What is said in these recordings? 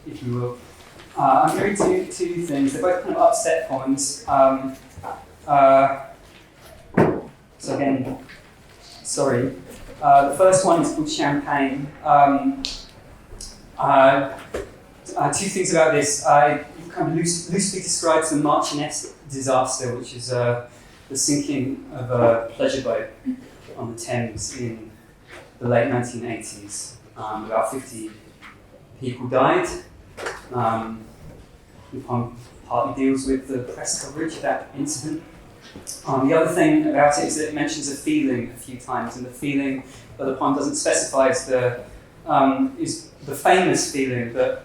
if you will. I'm going to read two things. They're both kind of upset poems. So again, sorry. The first one is called Champagne. Two things about this. I kind of loosely describes the Marchioness disaster, which is the sinking of a pleasure boat on the Thames in the late 1980s. About 50 people died. The poem partly deals with the press coverage of that incident. The other thing about it is that it mentions a feeling a few times, and the feeling that the poem doesn't specify is the famous feeling that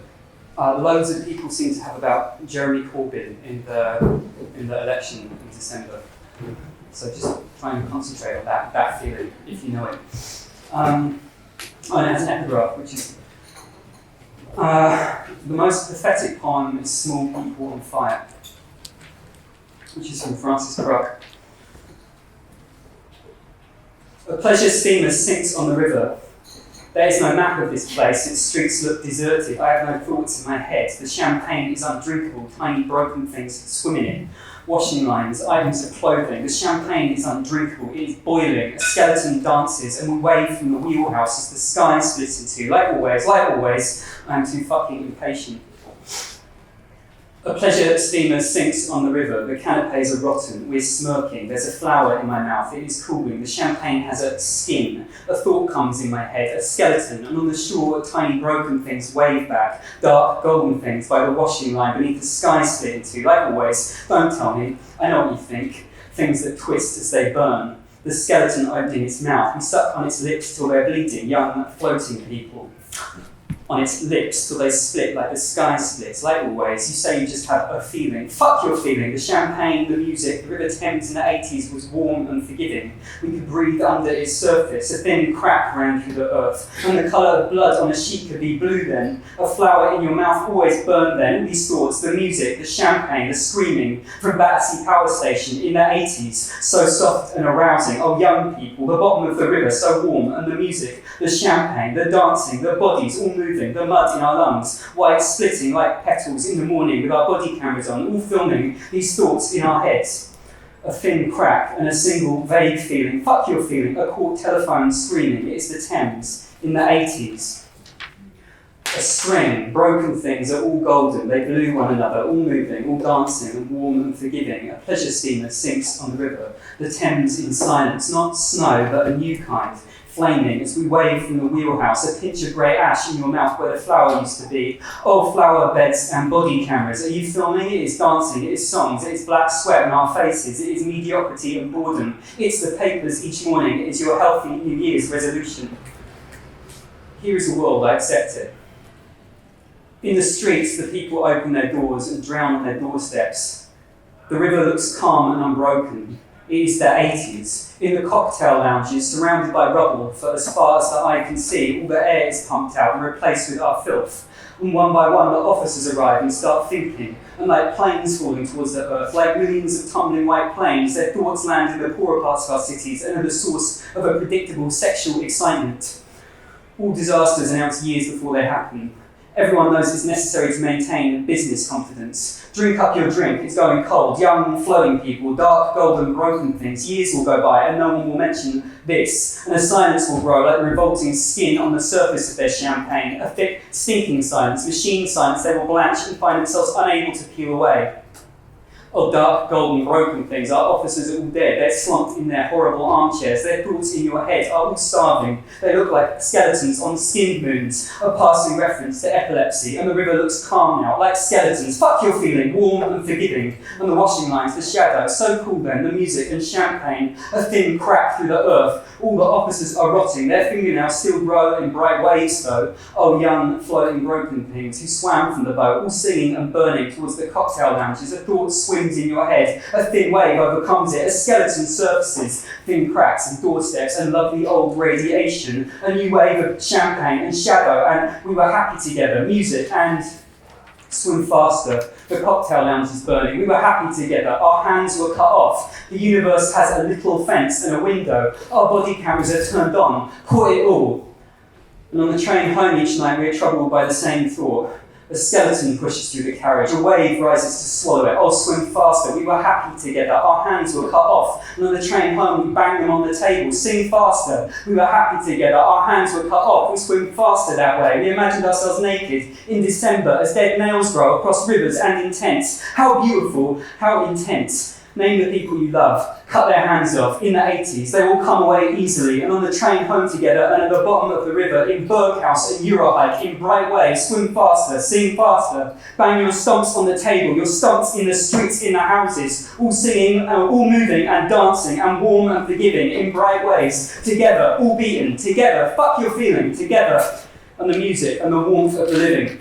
loads of people seem to have about Jeremy Corbyn in the election in December. So just try and concentrate on that feeling, if you know it. And it has an epigraph, which is the most pathetic poem is Small People on Fire, which is from Francis Crick. A pleasure steamer sinks on the river. There is no map of this place, its streets look deserted. I have no thoughts in my head. The champagne is undrinkable, tiny broken things swim in it. Washing lines, items of clothing. The champagne is undrinkable, it is boiling. A skeleton dances, and we wave from the wheelhouse as the sky splits in two. Like always, I am too fucking impatient. A pleasure steamer sinks on the river. The canapes are rotten. We're smirking. There's a flower in my mouth. It is cooling. The champagne has a skin. A thought comes in my head. A skeleton. And on the shore, tiny broken things wave back. Dark golden things by the washing line beneath the sky split in two. Like always, don't tell me. I know what you think. Things that twist as they burn. The skeleton opening its mouth. We suck on its lips till they're bleeding. Young, floating people. On its lips till they split like the sky splits. Like always, you say you just have a feeling. Fuck your feeling. The champagne, the music, the River Thames in the 80s was warm and forgiving. We could breathe under its surface. A thin crack ran through the earth. And the colour of blood on a sheet could be blue then. A flower in your mouth always burned then. All these thoughts, the music, the champagne, the screaming from Battersea Power Station in the 80s. So soft and arousing. Oh, young people, the bottom of the river so warm. And the music, the champagne, the dancing, the bodies all moving. The mud in our lungs, white splitting like petals in the morning with our body cameras on, all filming these thoughts in our heads. A thin crack and a single vague feeling. Fuck your feeling. A caught telephone screaming. It's the Thames in the 80s. A string, broken things are all golden. They glue one another, all moving, all dancing and warm and forgiving. A pleasure steamer sinks on the river. The Thames in silence, not snow, but a new kind. Flaming as we wave from the wheelhouse, a pinch of grey ash in your mouth where the flower used to be. Oh, flower beds and body cameras. Are you filming? It is dancing, it is songs, it is black sweat on our faces, it is mediocrity and boredom. It's the papers each morning, it is your healthy New Year's resolution. Here is a world, I accept it. In the streets, the people open their doors and drown on their doorsteps. The river looks calm and unbroken. It is the 80s. In the cocktail lounges, surrounded by rubble for as far as the eye can see, all the air is pumped out and replaced with our filth. And one by one, the officers arrive and start thinking, and like planes falling towards the earth, like millions of tumbling white planes, their thoughts land in the poorer parts of our cities and are the source of a predictable sexual excitement. All disasters announced years before they happen. Everyone knows it's necessary to maintain business confidence. Drink up your drink, it's going cold. Young, flowing people, dark, golden, broken things. Years will go by and no one will mention this. And a silence will grow like the revolting skin on the surface of their champagne. A thick, stinking silence, machine silence they will blanch and find themselves unable to peel away. Oh, dark, golden, broken things. Our officers are all dead. They're slumped in their horrible armchairs. Their thoughts in your head are all starving. They look like skeletons on skinned moons, a passing reference to epilepsy. And the river looks calm now, like skeletons. Fuck your feeling, warm and forgiving. And the washing lines, the shadow, so cool then, the music and champagne, a thin crack through the earth. All the officers are rotting. Their fingernails still grow in bright waves though. Oh, young, floating, broken things who swam from the boat, all singing and burning towards the cocktail lounges. A thought swims in your head, a thin wave overcomes it, a skeleton surfaces, thin cracks and doorsteps and lovely old radiation, a new wave of champagne and shadow, and we were happy together, music and swim faster. The cocktail lounge is burning. We were happy together. Our hands were cut off. The universe has a little fence and a window. Our body cameras are turned on. Caught it all. And on the train home each night, we are troubled by the same thought. A skeleton pushes through the carriage. A wave rises to swallow it. Oh, swim faster. We were happy together. Our hands were cut off. And on the train home, we banged them on the table. Sing faster. We were happy together. Our hands were cut off. We swim faster that way. We imagined ourselves naked in December as dead nails grow across rivers and intense. How beautiful. How intense. Name the people you love. Cut their hands off. In the 80s, they all come away easily. And on the train home together, and at the bottom of the river, in Berghaus, at Eurohike, in bright waves, swim faster, sing faster. Bang your stomps on the table, your stomps in the streets, in the houses. All singing, all moving and dancing, and warm and forgiving, in bright ways. Together, all beaten, together. Fuck your feeling, together. And the music and the warmth of the living.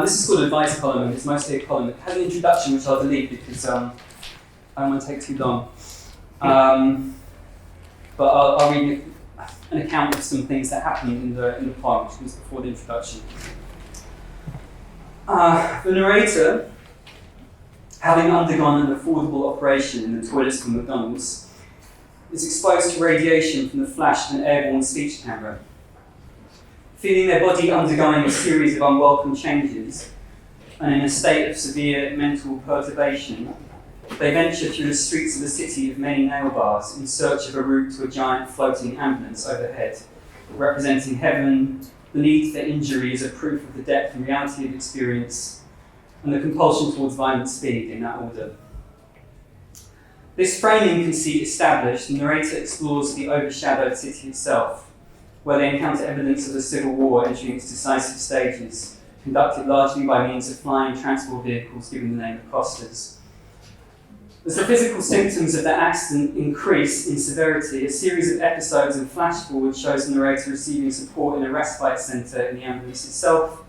This is called an advice column, and it's mostly a column. It has an introduction, which I'll delete because I don't want to take too long. But I'll read an account of some things that happened in the poem, which was before the introduction. The narrator, having undergone an affordable operation in the toilets of McDonald's, is exposed to radiation from the flash of an airborne speech camera. Feeling their body undergoing a series of unwelcome changes, and in a state of severe mental perturbation, they venture through the streets of the city of many nail bars in search of a route to a giant floating ambulance overhead, representing heaven, the need for injury as a proof of the depth and reality of experience, and the compulsion towards violent speed in that order. This framing conceit established, the narrator explores the overshadowed city itself, where they encounter evidence of the civil war entering its decisive stages, conducted largely by means of flying transport vehicles given the name of costers. As the physical symptoms of the accident increase in severity, a series of episodes and flash-forward shows the narrator receiving support in a respite centre in the ambulance itself,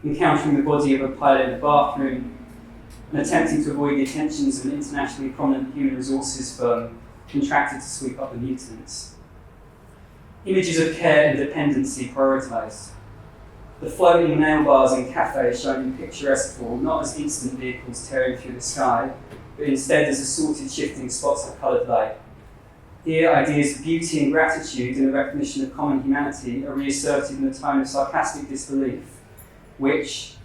encountering the body of a pilot in the bathroom, and attempting to avoid the attentions of an internationally prominent human resources firm contracted to sweep up the mutants. Images of care and dependency prioritised. The floating nail bars and cafes shown in picturesque form, not as instant vehicles tearing through the sky, but instead as assorted shifting spots of coloured light. Here, ideas of beauty and gratitude and the recognition of common humanity are reasserted in a tone of sarcastic disbelief, which,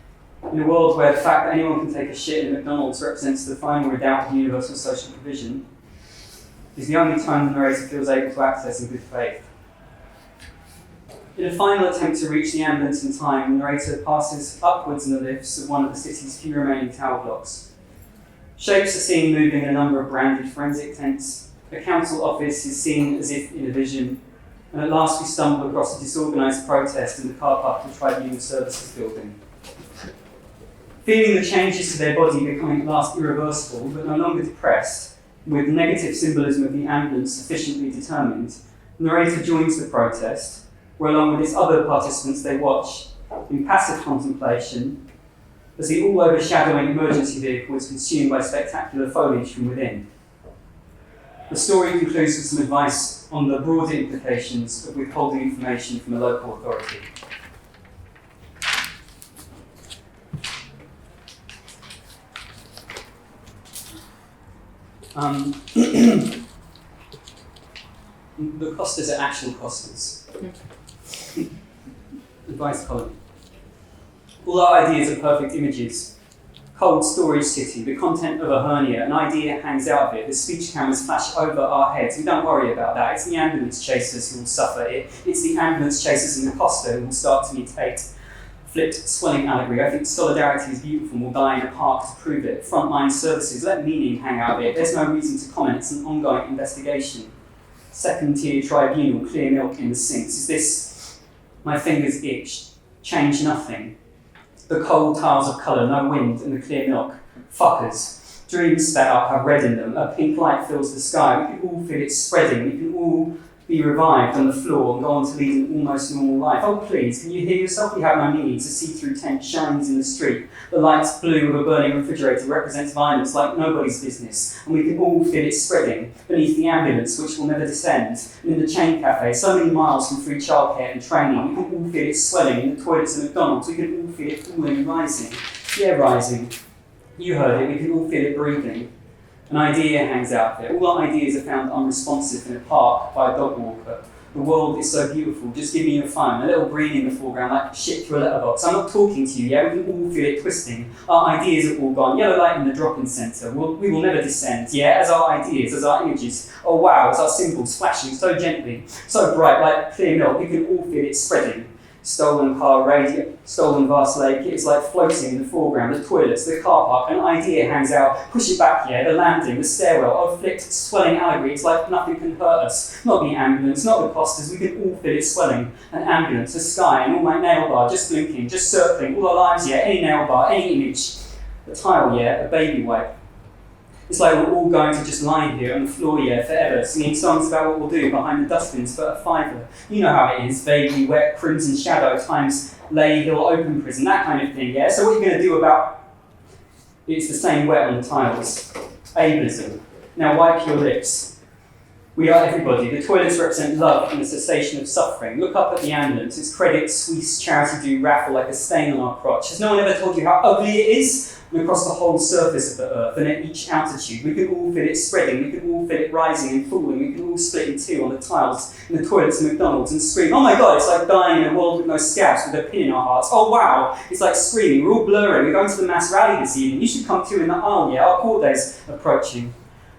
in a world where the fact that anyone can take a shit in McDonald's represents the final redoubt of universal social provision, is the only time the narrator feels able to access in good faith. In a final attempt to reach the ambulance in time, the narrator passes upwards in the lifts of one of the city's few remaining tower blocks. Shapes are seen moving in a number of branded forensic tents. A council office is seen as if in a vision, and at last we stumble across a disorganised protest in the car park of the Tribunal Services building. Feeling the changes to their body becoming at last irreversible, but no longer depressed, with negative symbolism of the ambulance sufficiently determined, the narrator joins the protest, where along with its other participants they watch, in passive contemplation, as the all-overshadowing emergency vehicle is consumed by spectacular foliage from within. The story concludes with some advice on the broader implications of withholding information from a local authority. The costers are actual costers. Advice column. All our ideas are perfect images. Cold storage city, the content of a hernia, an idea hangs out of it. The speech cameras flash over our heads. We don't worry about that. It's the ambulance chasers who will suffer it. It's the ambulance chasers in the Costa who will start to mutate. Flipped swelling allegory. I think solidarity is beautiful and will die in a park to prove it. Frontline services, let meaning hang out of it. There's no reason to comment. It's an ongoing investigation. Second-tier tribunal, clear milk in the sinks. Is this my fingers itch? Change nothing. The cold tiles of colour, no wind, and the clear milk. Fuckers. Dreams spat up have red in them. A pink light fills the sky. We can all feel it spreading. We can all be revived on the floor and go on to lead an almost normal life. Oh please, can you hear yourself? We have no needs. A see-through tent shines in the street. The light's blue of a burning refrigerator represents violence like nobody's business. And we can all feel it spreading beneath the ambulance, which will never descend. And in the chain cafe, so many miles from free childcare and training, we can all feel it swelling in the toilets of McDonald's. We can all feel it falling and rising. Yeah, rising. You heard it, we can all feel it breathing. An idea hangs out there. All our ideas are found unresponsive in a park by a dog walker. The world is so beautiful, just give me your phone. A little green in the foreground, like shit through a letterbox. I'm not talking to you, yeah? We can all feel it twisting. Our ideas are all gone. Yellow light in the drop-in centre. We will never descend, yeah? As our ideas, as our images. Oh wow, as our symbols flashing so gently, so bright, like clear milk. We can all feel it spreading. Stolen car radio, stolen vast lake, it's like floating in the foreground, the toilets, the car park, an idea hangs out, push it back, yeah, the landing, the stairwell, oh flicked, swelling allegory, it's like nothing can hurt us, not the ambulance, not the costers, we can all feel it swelling, an ambulance, a sky, and all my nail bar, just blinking, just circling, all our lives, yeah, any nail bar, any image, a tile, yeah, a baby wipe. It's like we're all going to just lie here on the floor, yeah, forever, singing songs about what we'll do behind the dustbins for a fiver. You know how it is, vaguely wet, crimson shadow times Lay Hill open prison, that kind of thing, yeah? So what are you going to do about it's the same wet on the tiles? Ableism. Now wipe your lips. We are everybody. The toilets represent love and the cessation of suffering. Look up at the ambulance. Its credit, Swiss charity do raffle like a stain on our crotch. Has no one ever told you how ugly it is? And across the whole surface of the earth and at each altitude, we can all feel it spreading, we can all feel it rising and falling, we can all split in two on the tiles in the toilets of McDonald's and scream, oh my god, it's like dying in a world with no scabs with a pin in our hearts. Oh wow, it's like screaming, we're all blurring, we're going to the mass rally this evening, you should come too in the aisle, yeah, our court day's approaching.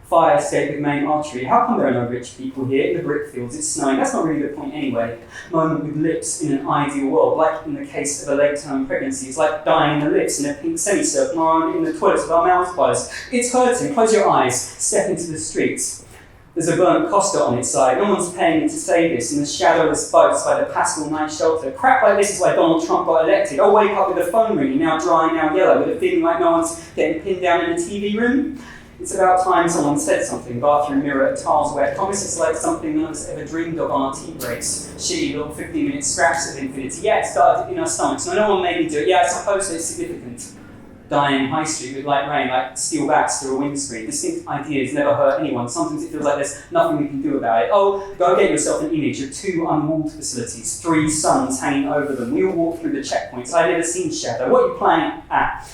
Fire escape of main artery. How come there are no rich people here in the brick fields? It's snowing. That's not really the point anyway. Moment with lips in an ideal world, like in the case of a late-term pregnancy. It's like dying in the lips in a pink semicircle or in the toilets with our mouths closed. It's hurting. Close your eyes. Step into the streets. There's a burnt Costa on its side. No one's paying me to say this. In the shadowless boats by the Pascal night shelter. Crap like this is why Donald Trump got elected. Oh, wake up with the phone ringing, now dry, now yellow, with a feeling like no one's getting pinned down in a TV room. It's about time someone said something, bathroom mirror, tiles wet. Promise it's like something none of us ever dreamed of on our tea breaks. Shitty little 15-minute scraps of infinity. Yeah, it started in our stomachs. No one made me do it. Yeah, I suppose it's significant. Dying high street with light rain, like steel bats through a windscreen. Distinct ideas never hurt anyone. Sometimes it feels like there's nothing we can do about it. Oh, go get yourself an image of 2 unwalled facilities, 3 suns hanging over them. We all walk through the checkpoints. I've never seen shadow. What are you playing at?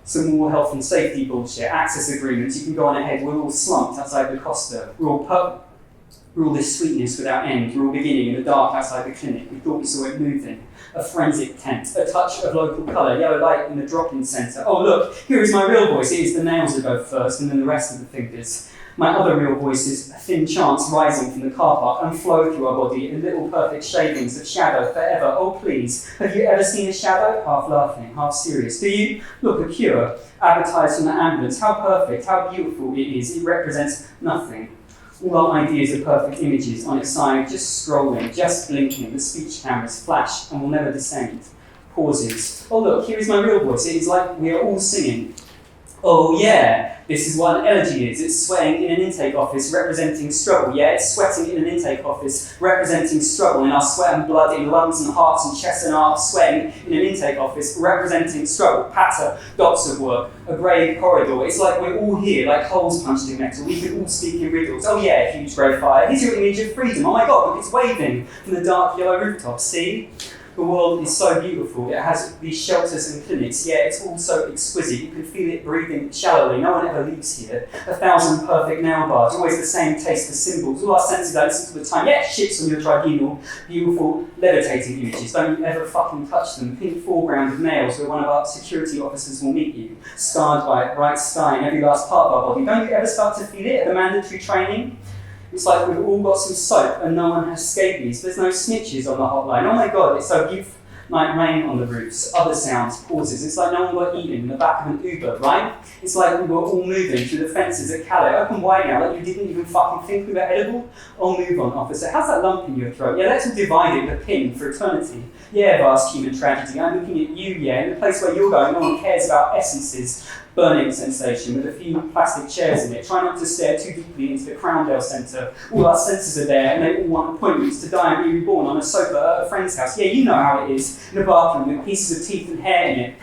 Some more health and safety bullshit, access agreements, you can go on ahead, we're all slumped outside the Costa. We're all this sweetness without end, we're all beginning in the dark outside the clinic. We thought we saw it moving. A forensic tent, a touch of local colour, yellow light in the drop-in centre. Oh look, here is my real voice. It is the nails that go first and then the rest of the fingers. My other real voice is a thin chance rising from the car park and flow through our body in little perfect shavings of shadow forever. Oh please, have you ever seen a shadow? Half laughing, half serious. Do you? Look, a cure, advertised from the ambulance. How perfect, how beautiful it is. It represents nothing. All our ideas are perfect images on its side, just scrolling, just blinking. The speech cameras flash and will never descend. Pauses. Oh look, here is my real voice. It is like we are all singing. Oh yeah, this is what an elegy is. It's sweating in an intake office representing struggle. Yeah, it's sweating in an intake office representing struggle. In our sweat and blood, in lungs and hearts and chests and arms, sweating in an intake office representing struggle. Patter, dots of work, a grey corridor. It's like we're all here, like holes punched in metal. We could all speak in riddles. Oh yeah, huge grey fire. Here's your image of freedom. Oh my god, look, it's waving from the dark yellow rooftop. See? The world is so beautiful. It has these shelters and clinics. Yeah, it's all so exquisite. You can feel it breathing shallowly. No one ever leaves here. 1,000 perfect nail bars. Always the same taste of symbols. All our senses don't listen to the time. Yeah, shits on your tribunal. Beautiful, levitating images. Don't you ever fucking touch them. Pink foreground of nails where one of our security officers will meet you. Scarred by it, bright sky in every last part of our body. Don't you ever start to feel it at the mandatory training? It's like we've all got some soap and no one has scabies. There's no snitches on the hotline. Oh my god, it's so beautiful. Like rain on the roofs, other sounds, pauses. It's like no one got eaten in the back of an Uber, right? It's like we were all moving through the fences at Calais, open wide now, like you didn't even fucking think we were edible. Oh, move on, officer. How's that lump in your throat? Yeah, let's all divide it with a pin for eternity. Yeah, vast human tragedy. I'm looking at you, yeah, in the place where you're going, no one cares about essences. Burning sensation with a few plastic chairs in it. Try not to stare too deeply into the Crowndale Centre. All our senses are there and they all want appointments to die and be reborn on a sofa at a friend's house. Yeah, you know how it is. In a bathroom with pieces of teeth and hair in it.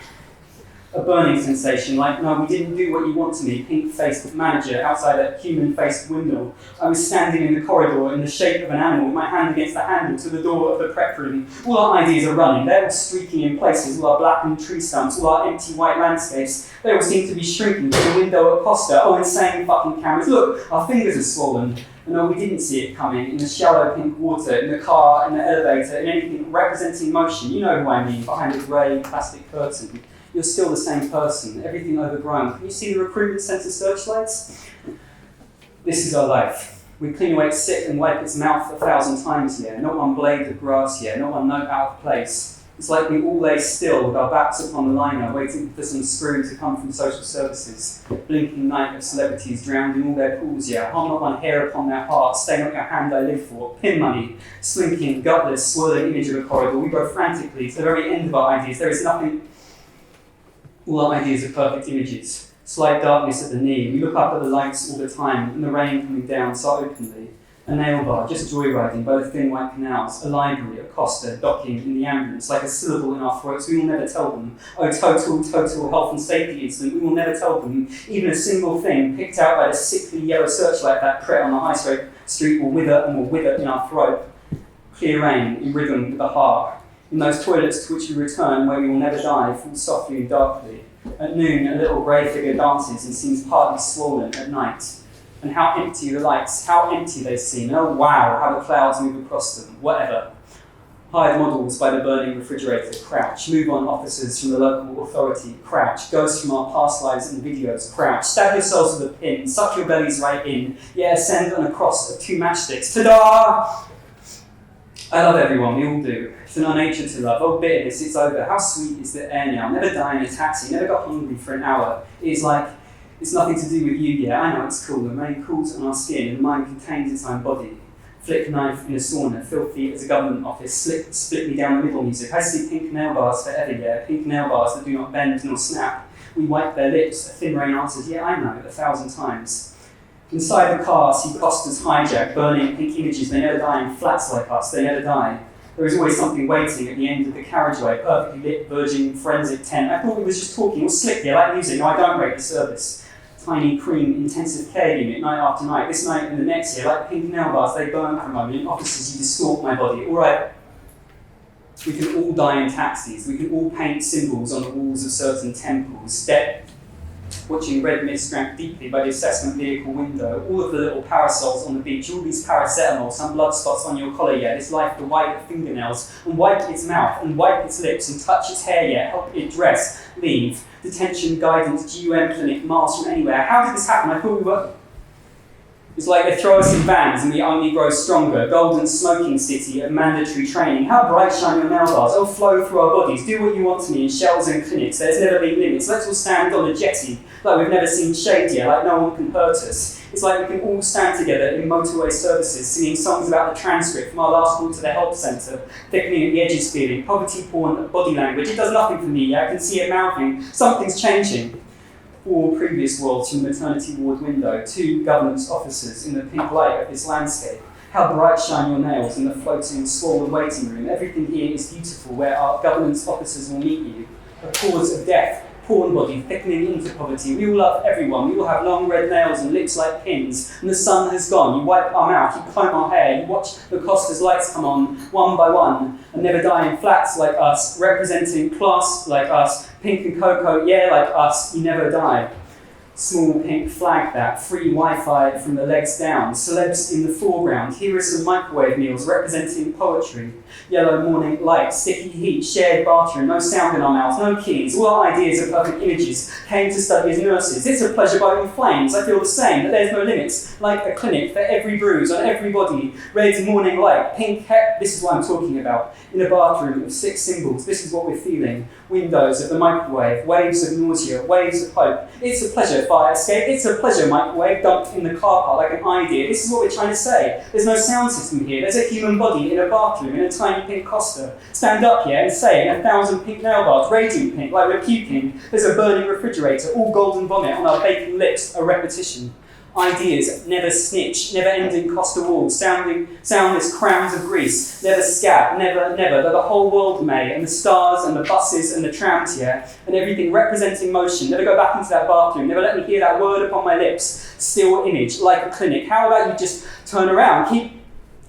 A burning sensation, like, no, we didn't do what you want to me, pink-faced manager outside a human-faced window. I was standing in the corridor in the shape of an animal, with my hand against the handle to the door of the prep room. All our ideas are running, they're all streaking in places, all our blackened tree stumps, all our empty white landscapes. They all seem to be shrinking to the window at Costa. Oh, insane fucking cameras. Look, our fingers are swollen. And no, we didn't see it coming. In the shallow pink water, in the car, in the elevator, in anything representing motion. You know who I mean, behind the grey plastic curtain. You're still the same person, everything overgrown. Can you see the recruitment centre searchlights? This is our life. We clean away its sick and wipe its mouth 1,000 times here. Not one blade of grass here, not one note out of place. It's like we all lay still with our backs upon the liner, waiting for some screw to come from social services. Blinking night of celebrities drowned in all their pools, yeah. Harm not one hair upon their heart, stay not your hand I live for. Pin money, slinking, gutless, swirling image of a corridor. We go frantically to the very end of our ideas. There is nothing. All our ideas are perfect images. Slight darkness at the knee. We look up at the lights all the time, and the rain coming down so openly. A nail bar, just joyriding by the thin white canals. A library, a Costa, docking in the ambulance, like a syllable in our throats. We will never tell them. Oh, total health and safety incident. We will never tell them. Even a single thing picked out by the sickly yellow searchlight that Pret on the high street will wither and will wither in our throat. Clear rain, in rhythm with the heart. In those toilets to which we return, where we will never die, fall softly and darkly. At noon, a little grey figure dances and seems partly swollen at night. And how empty the lights, how empty they seem. And oh wow, how the clouds move across them. Whatever. Hired models by the burning refrigerator, crouch. Move-on officers from the local authority, crouch. Ghosts from our past lives and videos, crouch. Stab yourselves with a pin, suck your bellies right in. Yeah, send on a cross of 2 matchsticks. Ta-da! I love everyone, we all do. It's in our nature to love. Oh, bitterness, it's over. How sweet is the air now? Never die in a taxi, never got hungry for an hour. It's like, it's nothing to do with you yet. I know it's cool. The rain cools on our skin, and mine contains its own body. Flick knife in a sauna, filthy as a government office. Split me down the middle music. I see pink nail bars forever, yeah. Pink nail bars that do not bend nor snap. We wipe their lips. A thin rain answers, yeah, I know, 1,000 times. Inside the car, see Costa's hijack, burning pink images. They never die in flats like us. They never die. There is always something waiting at the end of the carriageway, perfectly lit, virgin, forensic tent. I thought we was just talking. It was slick, yeah, like music. No, I don't rate the service. Tiny cream intensive care unit, night after night. This night and the next year, like pink nail bars, they burn for a moment. In offices, you distort my body. All right. We can all die in taxis. We can all paint symbols on the walls of certain temples. Watching red mist drank deeply by the assessment vehicle window, all of the little parasols on the beach, all these paracetamol, some blood spots on your collar, yeah, this life to wipe the fingernails, and wipe its mouth, and wipe its lips, and touch its hair, yeah, help it dress, leave, detention, guidance, GUM clinic, miles from anywhere. How did this happen? I thought we were... It's like they throw us in vans and we only grow stronger. Golden smoking city of mandatory training. How bright shine your nail bars. Oh, flow through our bodies. Do what you want to me in shells and clinics. There's never been limits. Let's all stand on a jetty like we've never seen shade yet, like no one can hurt us. It's like we can all stand together in motorway services, singing songs about the transcript from our last call to the help centre, thickening at the edges feeling, poverty porn, body language. It does nothing for me yet. I can see it mouthing. Something's changing. 4 previous worlds from the maternity ward window, 2 government officers in the pink light of this landscape. How bright shine your nails in the floating, swollen waiting room. Everything here is beautiful, where our government officers will meet you. A cause of death, porn body, thickening into poverty. We all love everyone. We all have long red nails and lips like pins. And the sun has gone. You wipe our mouth, you comb our hair, you watch the Costa's lights come on, one by one, and never die in flats like us, representing class like us, pink and cocoa, yeah, like us, you never die. Small pink flag that, free Wi-Fi from the legs down, celebs in the foreground, here are some microwave meals representing poetry. Yellow morning light, sticky heat, shared bathroom, no sound in our mouths, no keys, all our ideas of perfect images, came to study as nurses. It's a pleasure by all flames, I feel the same, that there's no limits, like a clinic for every bruise on every body. Red morning light, pink this is what I'm talking about. In a bathroom of 6 symbols, this is what we're feeling. Windows of the microwave, waves of nausea, waves of hope. It's a pleasure, fire escape. It's a pleasure, microwave, dumped in the car park like an idea. This is what we're trying to say. There's no sound system here. There's a human body in a bathroom in a tiny pink Costa. Stand up here and say 1,000 pink nail bars, radiant pink, like we're puking. There's a burning refrigerator, all golden vomit on our baking lips, a repetition. Ideas never snitch, never ending Costa walls, soundless crowns of grease, never scab, never, though the whole world may, and the stars and the buses and the trams, yeah, and everything representing motion, never go back into that bathroom, never let me hear that word upon my lips, still image, like a clinic. How about you just turn around, keep,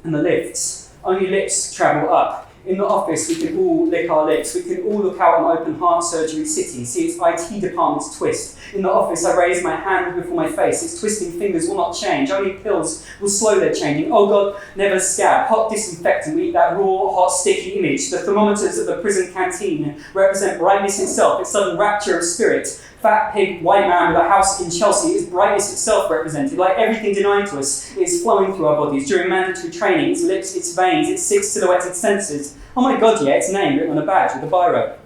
and the lifts, only lips travel up. In the office, we can all lick our lips. We can all look out on open heart surgery city, see its IT departments twist. In the office, I raise my hand before my face. Its twisting fingers will not change. Only pills will slow their changing. Oh God, never scab. Hot disinfectant. We eat that raw, hot, sticky image. The thermometers of the prison canteen represent brightness itself, its sudden rapture of spirit. Fat pig, white man with a house in Chelsea is brightness itself represented. Like everything denied to us, it is flowing through our bodies. During mandatory training, its lips, its veins, its 6 silhouetted senses. Oh my God, yeah, its name written on a badge with a biro.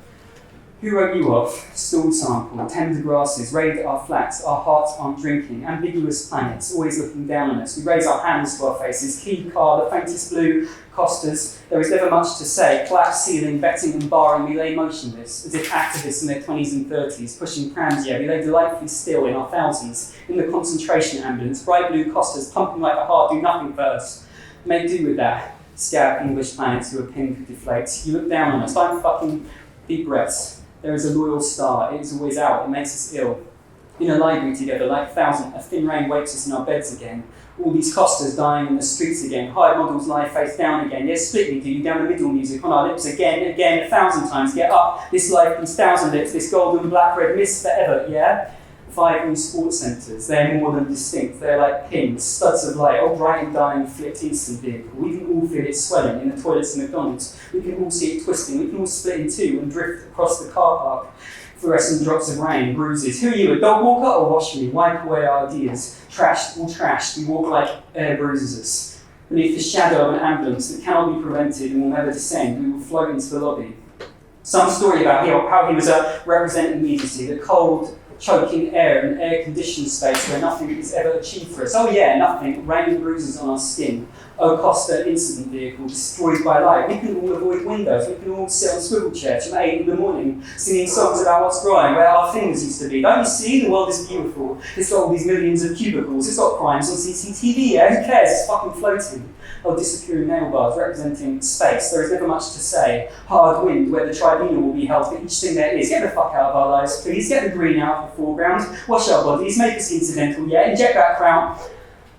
Who wrote you off? Stool sample, tender grasses, raid our flats, our hearts aren't drinking, ambiguous planets, always looking down on us. We raise our hands to our faces, key car, the faintest blue, Costas, there is never much to say. Collapsed ceiling, betting and barring, we lay motionless, as if activists in their 20s and 30s, pushing prams, yeah, we lay delightfully still in our thousands, in the concentration ambulance, bright blue Costas, pumping like a heart, do nothing first. Make do with that. Scab English planets who are pinned to deflate. You look down on us, like fucking deep breaths. There is a loyal star, it is always out, it makes us ill. In a library together, like 1,000, a thin rain wakes us in our beds again. All these Costas dying in the streets again. Hired models lie face down again. Yes, split me, do you down the middle music on our lips again, 1,000 times. Get up, this life, these 1,000 lips, this golden black red mist forever, yeah? 5 new sports centres, they're more than distinct. They're like pins, studs of light, all bright and dying, flipped instant vehicle. We can all feel it swelling in the toilets of McDonald's. We can all see it twisting. We can all split in two and drift across the car park. Fluorescent drops of rain, bruises. Who are you, a dog walker or wash me? Wipe away our ideas. Trashed, all trashed. We walk like air bruises us. Beneath the shadow of an ambulance that cannot be prevented and will never descend, we will float into the lobby. Some story about how he was a representing immediacy, the cold, choking air, an air-conditioned space where nothing is ever achieved for us. Oh yeah, nothing, rain and bruises on our skin. Oh, Costa incident vehicle, destroyed by light. We can all avoid windows, we can all sit on swivel chairs from 8 in the morning, singing songs about what's growing, where our fingers used to be. Don't you see? The world is beautiful. It's got all these millions of cubicles, it's got crimes on CCTV, yeah? Who cares? It's fucking floating. Oh, disappearing nail bars representing space. There is never much to say. Hard wind, where the tribunal will be held for each thing there is. Get the fuck out of our lives, please. Get the green out of the foreground. Wash our bodies, make us incidental, yeah? Inject that crown.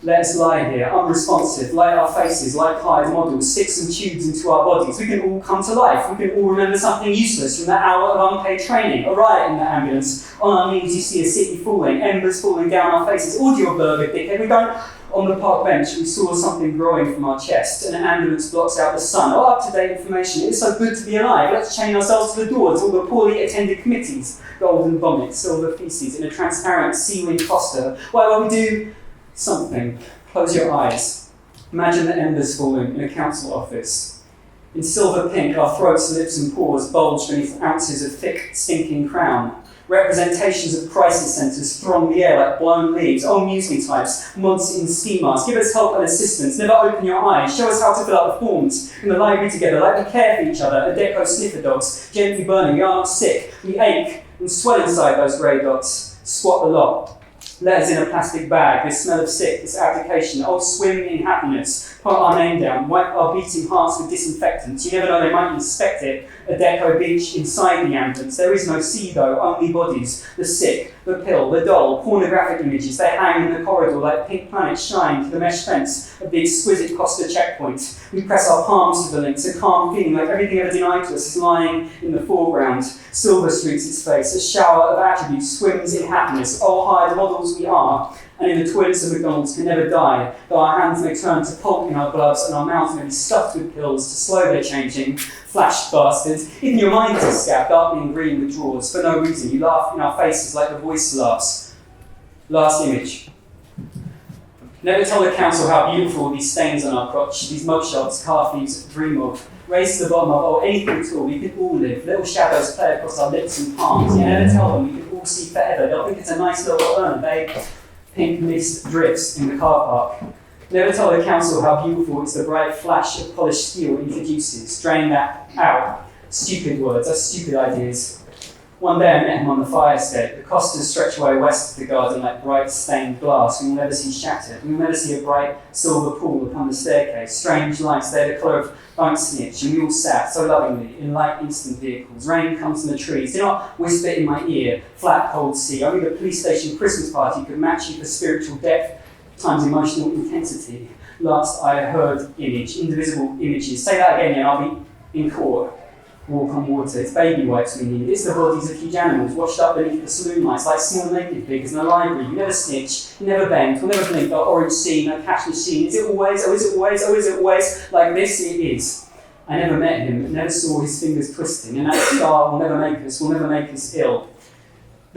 Let us lie here, unresponsive, light our faces like hired models, sticks and tubes into our bodies. We can all come to life. We can all remember something useless from that hour of unpaid training. A riot in the ambulance. On our knees you see a city falling, embers falling down our faces. Audio burger, dickhead. We don't. On the park bench, we saw something growing from our chest, and an ambulance blocks out the sun. Oh, up-to-date information. It's so good to be alive. Let's chain ourselves to the doors, all the poorly attended committees. Golden vomit, silver feces, in a transparent sea-wind Costa. While we do something, close your eyes. Imagine the embers falling in a council office. In silver pink, our throats, lips and pores bulge beneath ounces of thick, stinking crown. Representations of crisis centres throng the air like blown leaves. Oh, mutiny types, mods in ski masks. Give us help and assistance. Never open your eyes. Show us how to fill out the forms. In the library together, like we care for each other. A deco sniffer dogs, gently burning. We are not sick. We ache and swell inside those grey dots. Squat the lot. Letters in a plastic bag, this smell of sick, this application, oh swim in happiness, put our name down, wipe our beating hearts with disinfectants, you never know they might inspect it, a deco beach inside the ambulance, there is no sea though, only bodies, the sick, the pill, the doll, pornographic images, they hang in the corridor like pink planets shine to the mesh fence of the exquisite Costa checkpoint. We press our palms to the links, a calm feeling like everything ever denied to us is lying in the foreground. Silver streaks its face, a shower of attributes swims in happiness, all hired models we are, and in the toilets of McDonald's can never die, though our hands may turn to pulp in our gloves and our mouths may be stuffed with pills to slow their changing. Flash bastards. Even your mind is a scab, darkening green with drawers. For no reason, you laugh in our faces like the voice laughs. Last image. Never tell the council how beautiful these stains on our crotch, these mugshots, calf leaves dream of. Race to the bottom of, oh, anything at all, we can all live. Little shadows play across our lips and palms. Yeah, never tell them we can all see forever. They'll think it's a nice little urn, babe. Pink mist drifts in the car park. Never tell the council how beautiful it's the bright flash of polished steel introduces. Drain that out. Stupid words, that's stupid ideas. One day I met him on the fire escape. The costas stretch away west of the garden like bright stained glass we will never see shattered. We will never see a bright silver pool upon the staircase. Strange lights, they're the colour of bunk snitch, and we all sat so lovingly in light instant vehicles. Rain comes from the trees. Do not whisper in my ear, flat cold sea. Only the police station Christmas party could match you for spiritual depth times emotional intensity. Last I heard image, indivisible images. Say that again and I'll be in court. Walk on water, it's baby wipes we need. It's the bodies of huge animals washed up beneath the saloon lights like small naked figures in a library. You never snitch, you never bend, we'll never blink, no orange scene, no cash machine. Is it always, oh is it always, oh is it always like this? It is. I never met him, never saw his fingers twisting, and that scar will never make us ill.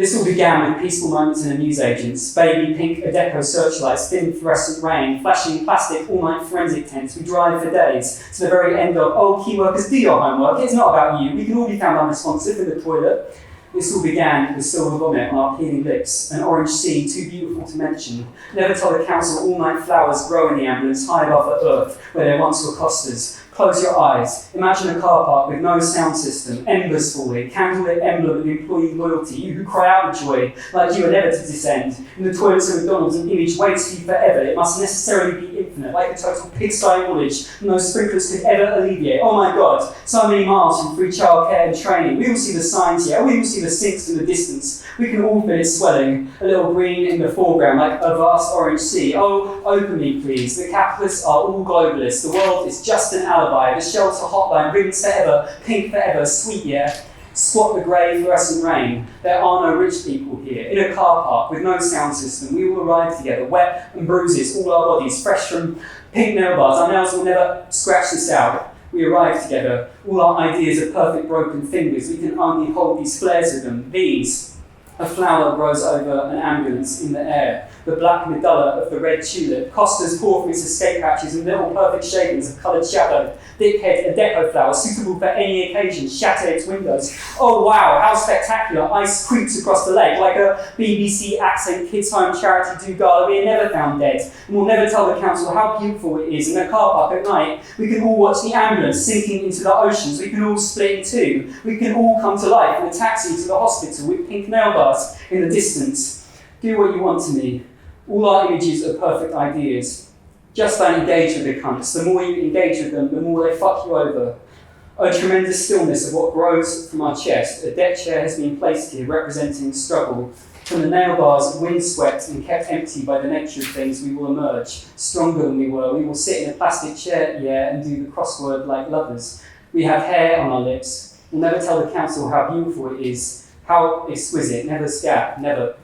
This all began with peaceful moments in the newsagents, baby pink Adecco searchlights, thin fluorescent rain, flashing plastic all-night forensic tents. We drive for days to the very end of, oh, key workers, do your homework. It's not about you. We can all be found unresponsive in the toilet. This all began with silver vomit on our peeling lips, an orange sea too beautiful to mention. Never tell the council all-night flowers grow in the ambulance high above the earth where there once were costas. Close your eyes. Imagine a car park with no sound system, embers falling, candlelit emblem of employee loyalty, you who cry out with joy like you are never to descend. In the toilets of McDonald's, an image waits for you forever. It must necessarily be infinite, like a total pigsty knowledge no sprinklers could ever alleviate. Oh my God, so many miles from free childcare and training. We will see the signs here. We will see the sinks in the distance. We can all feel it swelling, a little green in the foreground, like a vast orange sea. Oh, open me, please. The capitalists are all globalists. The world is just an alibi. The shelter hotline rings forever, pink forever, sweet, yeah. Squat the grey fluorescent rain. There are no rich people here. In a car park with no sound system, we will arrive together, wet and bruises, all our bodies, fresh from pink nail bars. Our nails will never scratch this out. We arrive together. All our ideas are perfect broken fingers. We can only hold these flares of them. These. A flower grows over an ambulance in the air. The black medulla of the red tulip. Costas pour from its escape hatches in little perfect shavings of coloured shadow. Thick-head Adecco flower, suitable for any occasion, shatter its windows. Oh wow, how spectacular. Ice creeps across the lake like a BBC accent kids' home charity do-gala. We are never found dead. And we'll never tell the council how beautiful it is. In a car park at night, we can all watch the ambulance sinking into the oceans. We can all split in two. We can all come to life in a taxi to the hospital with pink nail bars in the distance. Do what you want to me. All our images are perfect ideas. Just don't engage with the cunts. The more you engage with them, the more they fuck you over. A tremendous stillness of what grows from our chest. A deck chair has been placed here representing struggle. From the nail bars, windswept and kept empty by the nature of things, we will emerge. Stronger than we were. We will sit in a plastic chair, yeah, and do the crossword like lovers. We have hair on our lips. We'll never tell the council how beautiful it is. How exquisite. Never scat. Never.